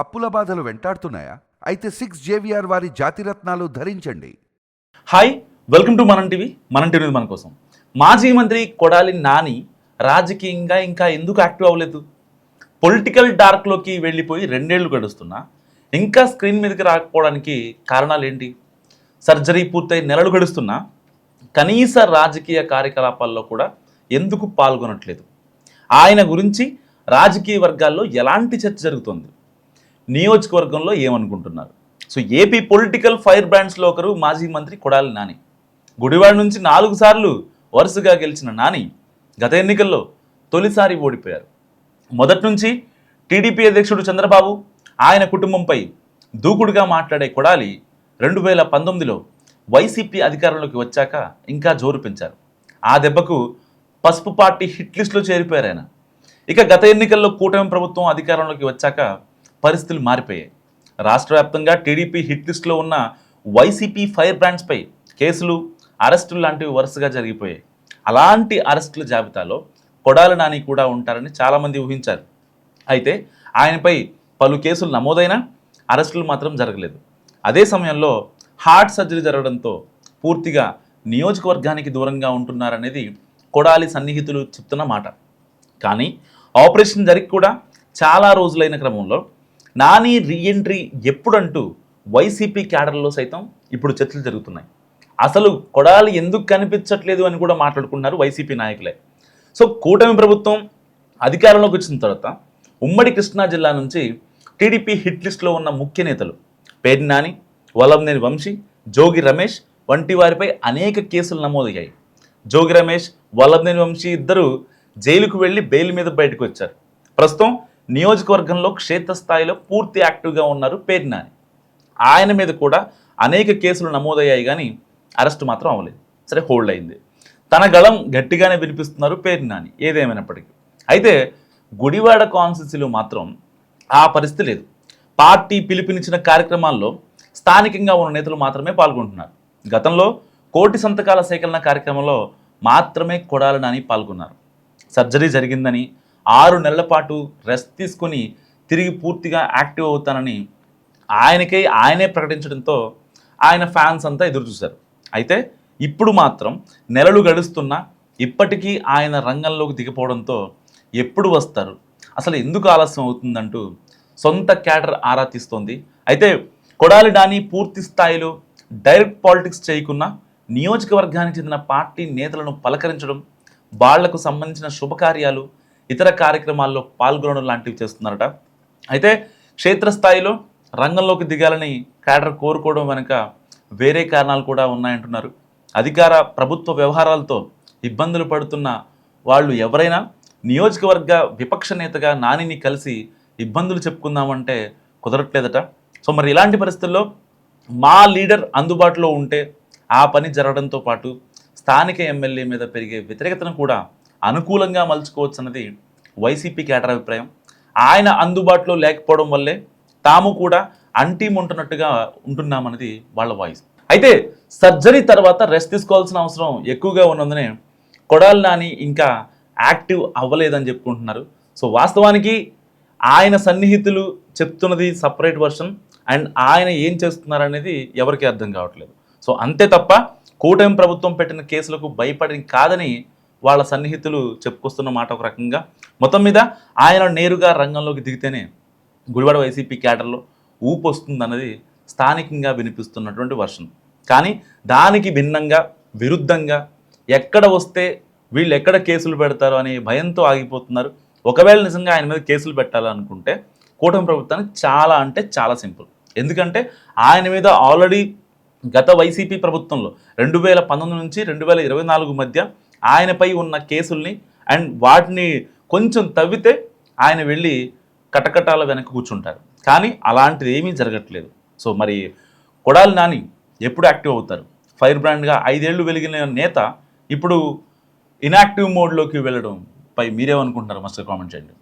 అప్పుల బాధలు వెంటాడుతున్నాయా? అయితే 6 JVR వారి జాతిరత్నాలు ధరించండి. హాయ్, వెల్కమ్ టు మనం టీవీ. మనం టీవీ మన కోసం. మాజీ మంత్రి కొడాలి నాని రాజకీయంగా ఇంకా ఎందుకు యాక్టివ్ అవ్వలేదు? పొలిటికల్ డార్క్లోకి వెళ్ళిపోయి 2 ఏళ్లు గడుస్తున్నా ఇంకా స్క్రీన్ మీదకి రాకపోవడానికి కారణాలు ఏంటి? సర్జరీ పూర్తయి నెలలు గడుస్తున్నా కనీస రాజకీయ కార్యకలాపాల్లో కూడా ఎందుకు పాల్గొనట్లేదు? ఆయన గురించి రాజకీయ వర్గాల్లో ఎలాంటి చర్చ జరుగుతోంది? నియోజకవర్గంలో ఏమనుకుంటున్నారు? సో ఏపీ పొలిటికల్ ఫైర్ బ్రాండ్స్లో ఒకరు మాజీ మంత్రి కొడాలి నాని. గుడివాడ నుంచి 4 సార్లు వరుసగా గెలిచిన నాని గత ఎన్నికల్లో తొలిసారి ఓడిపోయారు. మొదటి నుంచి టీడీపీ అధ్యక్షుడు చంద్రబాబు, ఆయన కుటుంబంపై దూకుడుగా మాట్లాడే కొడాలి 2019లో వైసీపీ అధికారంలోకి వచ్చాక ఇంకా జోరు పెంచారు. ఆ దెబ్బకు పసుపు పార్టీ హిట్ లిస్టులో చేరిపోయారు ఆయన. ఇక గత ఎన్నికల్లో కూటమి ప్రభుత్వం అధికారంలోకి వచ్చాక పరిస్థితులు మారిపోయాయి. రాష్ట్ర వ్యాప్తంగా టీడీపీ హిట్ లిస్టులో ఉన్న వైసీపీ ఫైర్ బ్రాండ్స్పై కేసులు, అరెస్టులు లాంటివి వరుసగా జరిగిపోయాయి. అలాంటి అరెస్టుల జాబితాలో కొడాలి నాని కూడా ఉంటారని చాలామంది ఊహించారు. అయితే ఆయనపై పలు కేసులు నమోదైనా అరెస్టులు మాత్రం జరగలేదు. అదే సమయంలో హార్ట్ సర్జరీ జరగడంతో పూర్తిగా నియోజకవర్గానికి దూరంగా ఉంటున్నారనేది కొడాలి సన్నిహితులు చెప్తున్న మాట. కానీ ఆపరేషన్ జరిగి కూడా చాలా రోజులైన క్రమంలో నాని రీఎంట్రీ ఎప్పుడంటూ వైసీపీ క్యాడర్లో సైతం ఇప్పుడు చర్చలు జరుగుతున్నాయి. అసలు కొడాలి ఎందుకు కనిపించట్లేదు అని కూడా మాట్లాడుకున్నారు వైసీపీ నాయకులే. సో కూటమి ప్రభుత్వం అధికారంలోకి వచ్చిన తర్వాత ఉమ్మడి కృష్ణా జిల్లా నుంచి టీడీపీ హిట్ లిస్టులో ఉన్న ముఖ్య నేతలు పేర్ని నాని, వల్లంనేని వంశీ, జోగి రమేష్ వంటి వారిపై అనేక కేసులు నమోదయ్యాయి. జోగి రమేష్, వల్లంనేని వంశీ ఇద్దరు జైలుకు వెళ్ళి బెయిల్ మీద బయటకు వచ్చారు. ప్రస్తుతం నియోజకవర్గంలో క్షేత్రస్థాయిలో పూర్తి యాక్టివ్గా ఉన్నారు పేర్ని నాని. ఆయన మీద కూడా అనేక కేసులు నమోదయ్యాయి, కానీ అరెస్ట్ మాత్రం అవ్వలేదు. సరే, హోల్డ్ అయింది. తన గళం గట్టిగానే వినిపిస్తున్నారు పేర్ని నాని ఏదేమైనప్పటికీ. అయితే గుడివాడ కాన్స్టిట్యూన్సీలో మాత్రం ఆ పరిస్థితి లేదు. పార్టీ పిలుపునిచ్చిన కార్యక్రమాల్లో స్థానికంగా ఉన్న నేతలు మాత్రమే పాల్గొంటున్నారు. గతంలో 1,00,00,000 సంతకాల సేకరణ కార్యక్రమంలో మాత్రమే కొడాలి నాని పాల్గొన్నారు. సర్జరీ జరిగిందని 6 నెలల పాటు రెస్ట్ తీసుకుని తిరిగి పూర్తిగా యాక్టివ్ అవుతానని ఆయనే ప్రకటించడంతో ఆయన ఫ్యాన్స్ అంతా ఎదురుచూశారు. అయితే ఇప్పుడు మాత్రం నెలలు గడుస్తున్నా ఇప్పటికీ ఆయన రంగంలోకి దిగిపోవడంతో ఎప్పుడు వస్తారు, అసలు ఎందుకు ఆలస్యం అవుతుందంటూ సొంత క్యాడర్ ఆరా తీస్తోంది. అయితే కొడాలి నాని పూర్తి స్థాయిలో డైరెక్ట్ పాలిటిక్స్ చేయకున్నా నియోజకవర్గానికి చెందిన పార్టీ నేతలను పలకరించడం, వాళ్లకు సంబంధించిన శుభకార్యాలు, ఇతర కార్యక్రమాల్లో పాల్గొనడం లాంటివి చేస్తున్నారట. అయితే క్షేత్రస్థాయిలో రంగంలోకి దిగాలని క్యాడర్ కోరుకోవడం వెనుక వేరే కారణాలు కూడా ఉన్నాయంటున్నారు. అధికార ప్రభుత్వ వ్యవహారాలతో ఇబ్బందులు పడుతున్న వాళ్ళు ఎవరైనా నియోజకవర్గ విపక్ష నేతగా నానిని కలిసి ఇబ్బందులు చెప్పుకుందామంటే కుదరట్లేదట. సో మరి ఇలాంటి పరిస్థితుల్లో మా లీడర్ అందుబాటులో ఉంటే ఆ పని జరగడంతో పాటు స్థానిక ఎమ్మెల్యే మీద పెరిగే వ్యతిరేకతను కూడా అనుకూలంగా మలుచుకోవచ్చు అన్నది వైసీపీ క్యాడర్ అభిప్రాయం. ఆయన అందుబాటులో లేకపోవడం వల్లే తాము కూడా అంటిముంటున్నట్టుగా ఉంటున్నామన్నది వాళ్ళ వాయిస్. అయితే సర్జరీ తర్వాత రెస్ట్ తీసుకోవాల్సిన అవసరం ఎక్కువగా ఉన్నందునే కొడాలి నాని ఇంకా యాక్టివ్ అవ్వలేదని చెప్పుకుంటున్నారు. సో వాస్తవానికి ఆయన సన్నిహితులు చెప్తున్నది సపరేట్ వర్షన్, అండ్ ఆయన ఏం చేస్తున్నారనేది ఎవరికీ అర్థం కావట్లేదు. సో అంతే తప్ప కూటమి ప్రభుత్వం పెట్టిన కేసులకు భయపడి కాదని వాళ్ళ సన్నిహితులు చెప్పుకొస్తున్న మాట ఒక రకంగా. మొత్తం మీద ఆయన నేరుగా రంగంలోకి దిగితేనే గుడివాడ వైసీపీ క్యాడర్లో ఊపు వస్తుందన్నది స్థానికంగా వినిపిస్తున్నటువంటి వర్షన్. కానీ దానికి భిన్నంగా, విరుద్ధంగా ఎక్కడ వస్తే వీళ్ళు ఎక్కడ కేసులు పెడతారో అనే భయంతో ఆగిపోతున్నారు. ఒకవేళ నిజంగా ఆయన మీద కేసులు పెట్టాలనుకుంటే కూటమి ప్రభుత్వానికి చాలా అంటే చాలా సింపుల్. ఎందుకంటే ఆయన మీద ఆల్రెడీ గత వైసీపీ ప్రభుత్వంలో 2019 నుంచి 2024 మధ్య ఆయనపై ఉన్న కేసుల్ని అండ్ వాటిని కొంచెం తవ్వితే ఆయన వెళ్ళి కటకటాల వెనక కూర్చుంటారు. కానీ అలాంటిది ఏమీ జరగట్లేదు. సో మరి కొడాలి నాని ఎప్పుడు యాక్టివ్ అవుతారు? ఫైర్ బ్రాండ్గా 5 ఏళ్ళు వెలిగిన నేత ఇప్పుడు ఇన్యాక్టివ్ మోడ్లోకి వెళ్ళడం పై మీరేమనుకుంటున్నారు? మస్ట్ కామెంట్ చేయండి.